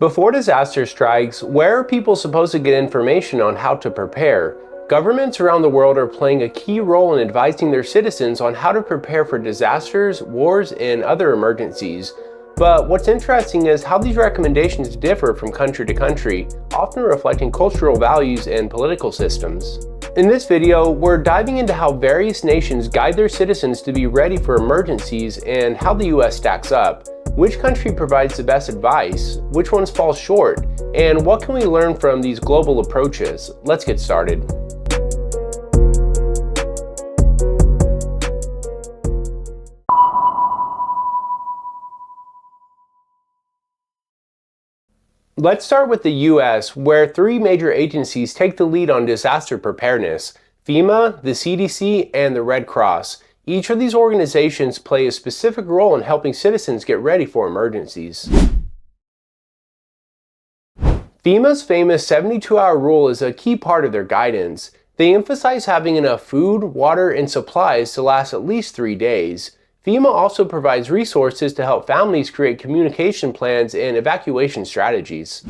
Before disaster strikes, where are people supposed to get information on how to prepare? Governments around the world are playing a key role in advising their citizens on how to prepare for disasters, wars, and other emergencies. But what's interesting is how these recommendations differ from country to country, often reflecting cultural values and political systems. In this video, we're diving into how various nations guide their citizens to be ready for emergencies and how the US stacks up. Which country provides the best advice? Which ones fall short? And what can we learn from these global approaches? Let's get started. Let's start with the US, where three major agencies take the lead on disaster preparedness: FEMA, the CDC, and the Red Cross. Each of these organizations play a specific role in helping citizens get ready for emergencies. FEMA's famous 72-hour rule is a key part of their guidance. They emphasize having enough food, water, and supplies to last at least 3 days. FEMA also provides resources to help families create communication plans and evacuation strategies.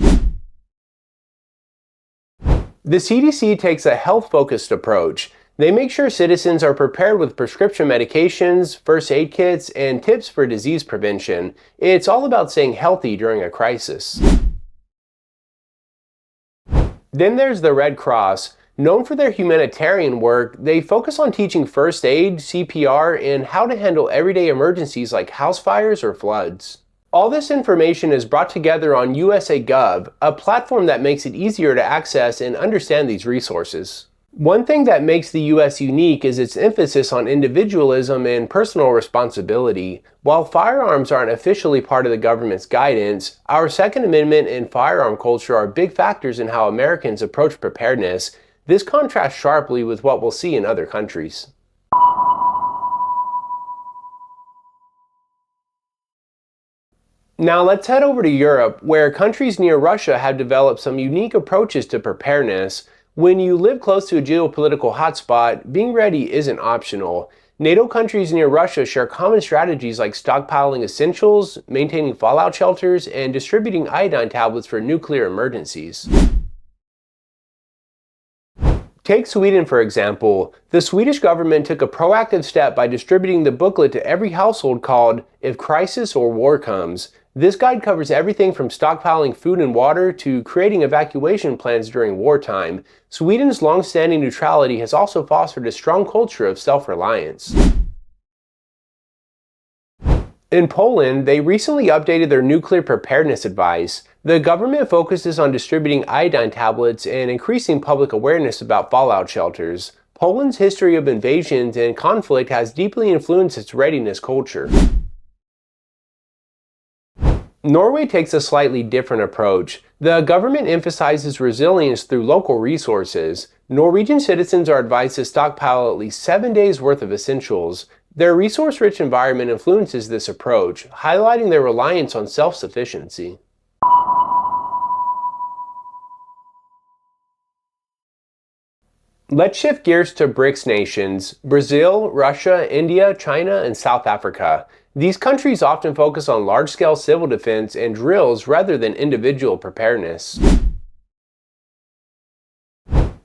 The CDC takes a health-focused approach. They make sure citizens are prepared with prescription medications, first aid kits, and tips for disease prevention. It's all about staying healthy during a crisis. Then there's the Red Cross. Known for their humanitarian work, they focus on teaching first aid, CPR, and how to handle everyday emergencies like house fires or floods. All this information is brought together on USA Gov, a platform that makes it easier to access and understand these resources. One thing that makes the US unique is its emphasis on individualism and personal responsibility. While firearms aren't officially part of the government's guidance, our Second Amendment and firearm culture are big factors in how Americans approach preparedness. This contrasts sharply with what we'll see in other countries. Now let's head over to Europe, where countries near Russia have developed some unique approaches to preparedness. When you live close to a geopolitical hotspot, being ready isn't optional. NATO countries near Russia share common strategies like stockpiling essentials, maintaining fallout shelters, and distributing iodine tablets for nuclear emergencies. Take Sweden, for example. The Swedish government took a proactive step by distributing the booklet to every household called "If Crisis or War Comes." This guide covers everything from stockpiling food and water to creating evacuation plans during wartime. Sweden's long-standing neutrality has also fostered a strong culture of self-reliance. In Poland, they recently updated their nuclear preparedness advice. The government focuses on distributing iodine tablets and increasing public awareness about fallout shelters. Poland's history of invasions and conflict has deeply influenced its readiness culture. Norway takes a slightly different approach. The government emphasizes resilience through local resources. Norwegian citizens are advised to stockpile at least 7 days' worth of essentials. Their resource-rich environment influences this approach, highlighting their reliance on self-sufficiency. Let's shift gears to BRICS nations: Brazil, Russia, India, China, and South Africa. These countries often focus on large-scale civil defense and drills rather than individual preparedness.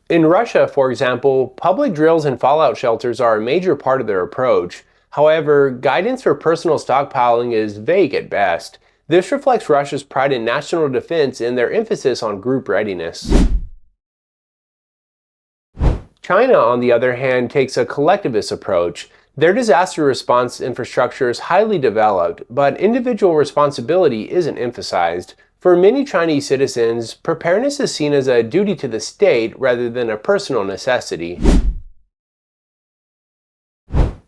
In Russia, for example, public drills and fallout shelters are a major part of their approach. However, guidance for personal stockpiling is vague at best. This reflects Russia's pride in national defense and their emphasis on group readiness. China, on the other hand, takes a collectivist approach. Their disaster response infrastructure is highly developed, but individual responsibility isn't emphasized. For many Chinese citizens, preparedness is seen as a duty to the state rather than a personal necessity.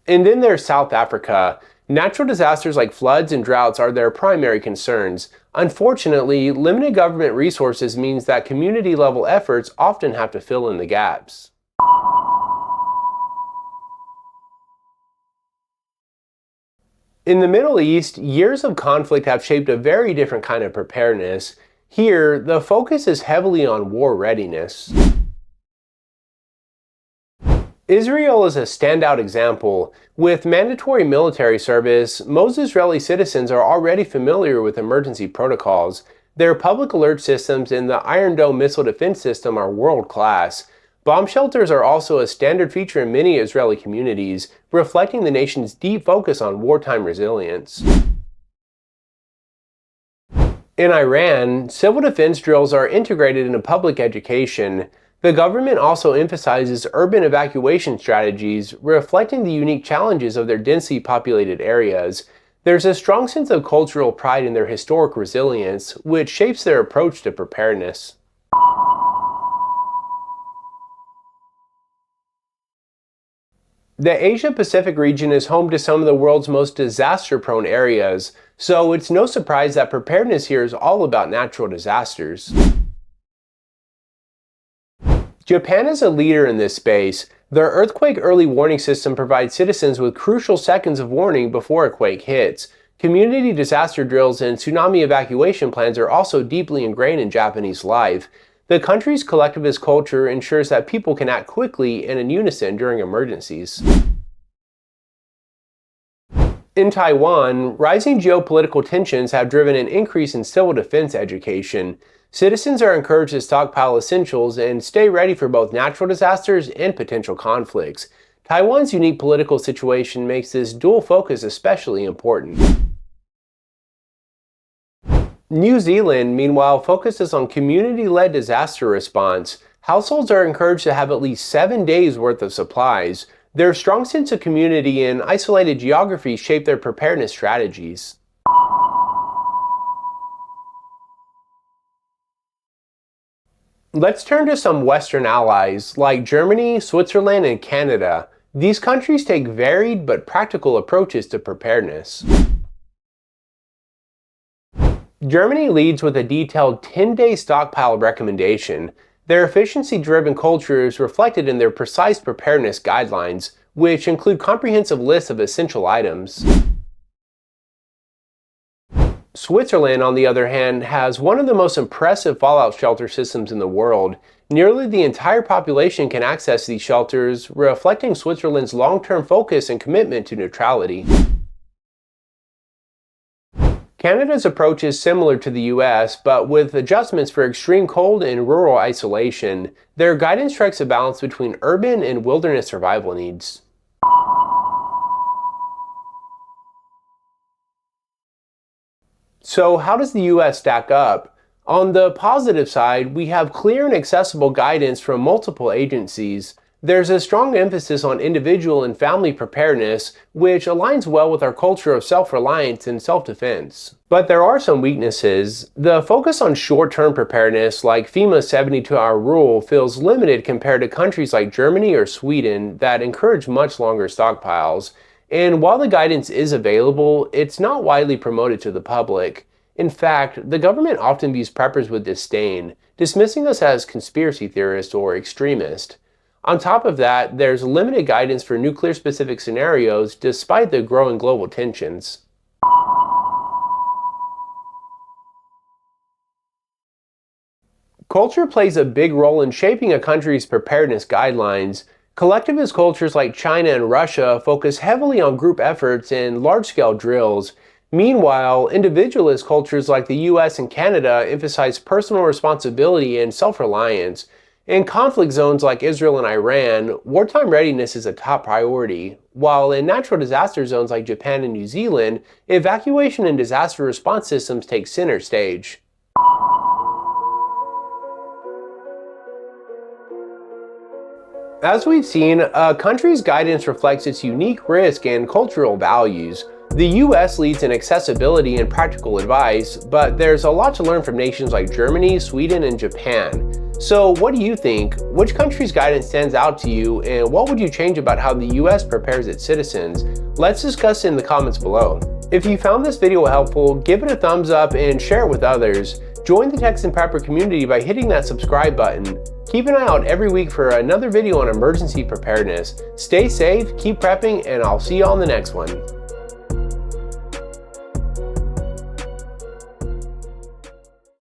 And then there's South Africa. Natural disasters like floods and droughts are their primary concerns. Unfortunately, limited government resources means that community-level efforts often have to fill in the gaps. In the Middle East, years of conflict have shaped a very different kind of preparedness. Here, the focus is heavily on war readiness. Israel is a standout example. With mandatory military service, most Israeli citizens are already familiar with emergency protocols. Their public alert systems and the Iron Dome missile defense system are world-class. Bomb shelters are also a standard feature in many Israeli communities, reflecting the nation's deep focus on wartime resilience. In Iran, civil defense drills are integrated into public education. The government also emphasizes urban evacuation strategies, reflecting the unique challenges of their densely populated areas. There's a strong sense of cultural pride in their historic resilience, which shapes their approach to preparedness. The Asia-Pacific region is home to some of the world's most disaster-prone areas, so it's no surprise that preparedness here is all about natural disasters. Japan is a leader in this space. Their earthquake early warning system provides citizens with crucial seconds of warning before a quake hits. Community disaster drills and tsunami evacuation plans are also deeply ingrained in Japanese life. The country's collectivist culture ensures that people can act quickly and in unison during emergencies. In Taiwan, rising geopolitical tensions have driven an increase in civil defense education. Citizens are encouraged to stockpile essentials and stay ready for both natural disasters and potential conflicts. Taiwan's unique political situation makes this dual focus especially important. New Zealand, meanwhile, focuses on community-led disaster response. Households are encouraged to have at least 7 days' worth of supplies. Their strong sense of community and isolated geography shape their preparedness strategies. Let's turn to some Western allies, like Germany, Switzerland, and Canada. These countries take varied but practical approaches to preparedness. Germany leads with a detailed 10-day stockpile recommendation. Their efficiency-driven culture is reflected in their precise preparedness guidelines, which include comprehensive lists of essential items. Switzerland, on the other hand, has one of the most impressive fallout shelter systems in the world. Nearly the entire population can access these shelters, reflecting Switzerland's long-term focus and commitment to neutrality. Canada's approach is similar to the US, but with adjustments for extreme cold and rural isolation. Their guidance strikes a balance between urban and wilderness survival needs. So how does the US stack up? On the positive side, we have clear and accessible guidance from multiple agencies. There's a strong emphasis on individual and family preparedness, which aligns well with our culture of self-reliance and self-defense. But there are some weaknesses. The focus on short-term preparedness, like FEMA's 72-hour rule, feels limited compared to countries like Germany or Sweden that encourage much longer stockpiles. And while the guidance is available, it's not widely promoted to the public. In fact, the government often views preppers with disdain, dismissing us as conspiracy theorists or extremists. On top of that, there's limited guidance for nuclear-specific scenarios despite the growing global tensions. Culture plays a big role in shaping a country's preparedness guidelines. Collectivist cultures like China and Russia focus heavily on group efforts and large-scale drills. Meanwhile, individualist cultures like the US and Canada emphasize personal responsibility and self-reliance. In conflict zones like Israel and Iran, wartime readiness is a top priority, while in natural disaster zones like Japan and New Zealand, evacuation and disaster response systems take center stage. As we've seen, a country's guidance reflects its unique risk and cultural values. The US leads in accessibility and practical advice, but there's a lot to learn from nations like Germany, Sweden, and Japan. So what do you think? Which country's guidance stands out to you, and what would you change about how the US prepares its citizens? Let's discuss in the comments below. If you found this video helpful, give it a thumbs up and share it with others. Join the Texan Prepper community by hitting that subscribe button. Keep an eye out every week for another video on emergency preparedness. Stay safe, keep prepping, and I'll see you on the next one.